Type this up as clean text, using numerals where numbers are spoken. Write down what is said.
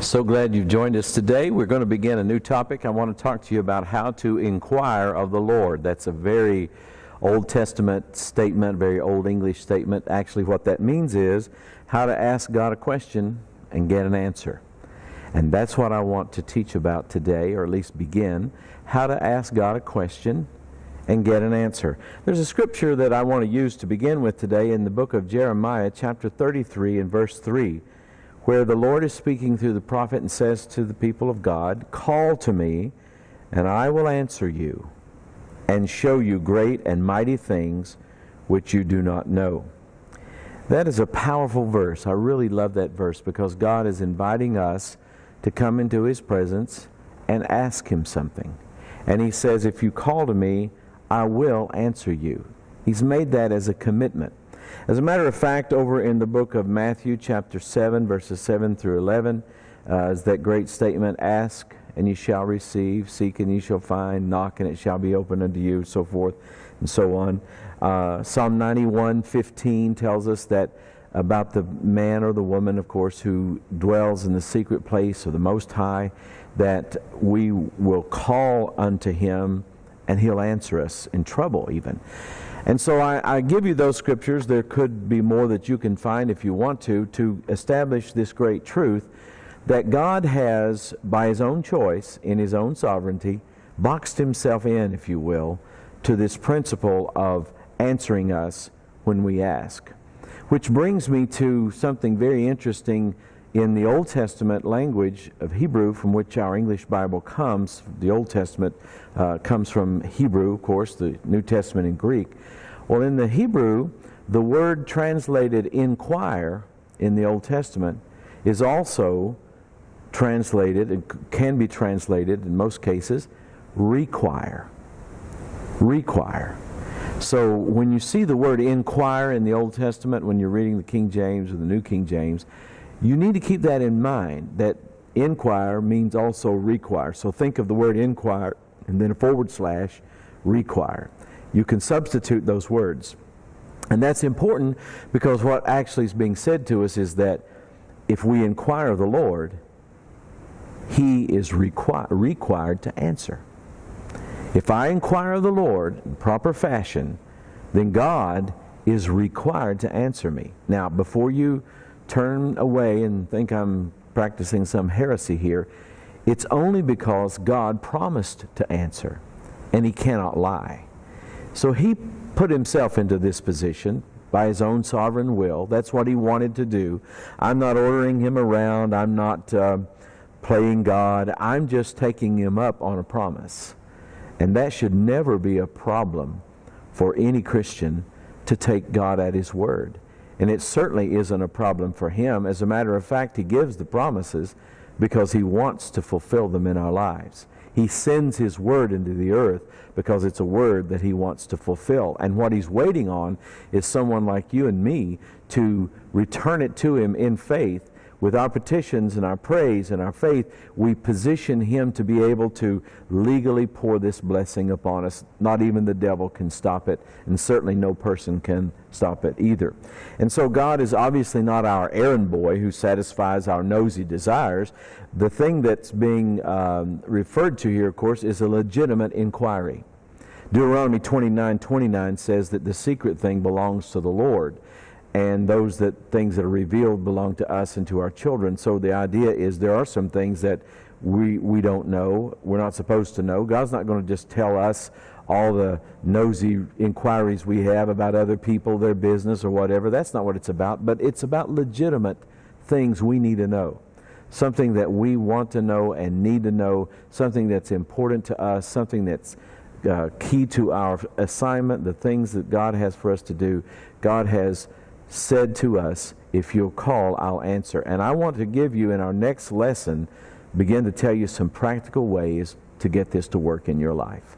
So glad you've joined us today. We're going to begin a new topic. I want to talk to you about how to inquire of the Lord. That's a very Old Testament statement, very Old English statement. Actually, what that means is how to ask God a question and get an answer. And that's what I want to teach about today, or at least begin, how to ask God a question and get an answer. There's a scripture that I want to use to begin with today in the book of Jeremiah, chapter 33 and verse 3. Where the Lord is speaking through the prophet and says to the people of God, "Call to me, and I will answer you, and show you great and mighty things which you do not know." That is a powerful verse. I really love that verse because God is inviting us to come into His presence and ask Him something. And He says, if you call to me, I will answer you. He's made that as a commitment. As a matter of fact, over in the book of Matthew, chapter 7, verses 7 through 11, is that great statement, "Ask, and ye shall receive, seek, and ye shall find, knock, and it shall be opened unto you," so forth and so on. Psalm 91:15 tells us that about the man or the woman, of course, who dwells in the secret place of the Most High, that we will call unto Him, and He'll answer us in trouble even. And so I give you those scriptures. There could be more that you can find if you want to establish this great truth that God has, by His own choice, in His own sovereignty, boxed Himself in, if you will, to this principle of answering us when we ask. Which brings me to something very interesting in the Old Testament language of Hebrew, from which our English Bible comes. The Old Testament comes from Hebrew, of course, the New Testament in Greek. Well, in the Hebrew, the word translated inquire in the Old Testament is also translated, and can be translated in most cases, require. Require. So when you see the word inquire in the Old Testament, when you're reading the King James or the New King James, you need to keep that in mind, that inquire means also require. So think of the word inquire and then a / require. You can substitute those words. And that's important because what actually is being said to us is that if we inquire of the Lord, He is required to answer. If I inquire of the Lord in proper fashion, then God is required to answer me. Now, before you turn away and think I'm practicing some heresy here, it's only because God promised to answer, and He cannot lie. So He put Himself into this position by His own sovereign will. That's what He wanted to do. I'm not ordering Him around. I'm not playing God. I'm just taking Him up on a promise. And that should never be a problem for any Christian to take God at His word. And it certainly isn't a problem for Him. As a matter of fact, He gives the promises because He wants to fulfill them in our lives. He sends His word into the earth because it's a word that He wants to fulfill. And what He's waiting on is someone like you and me to return it to Him in faith. With our petitions and our praise and our faith, we position Him to be able to legally pour this blessing upon us. Not even the devil can stop it, and certainly no person can stop it either. And so God is obviously not our errand boy who satisfies our nosy desires. The thing that's being referred to here, of course, is a legitimate inquiry. Deuteronomy 29:29 says that the secret thing belongs to the Lord, and things that are revealed belong to us and to our children. So the idea is there are some things that we don't know, we're not supposed to know. God's not going to just tell us all the nosy inquiries we have about other people, their business or whatever. That's not what it's about, but it's about legitimate things we need to know. Something that we want to know and need to know, something that's important to us, something that's key to our assignment, the things that God has for us to do. God has said to us, if you'll call, I'll answer. And I want to give you in our next lesson, begin to tell you some practical ways to get this to work in your life.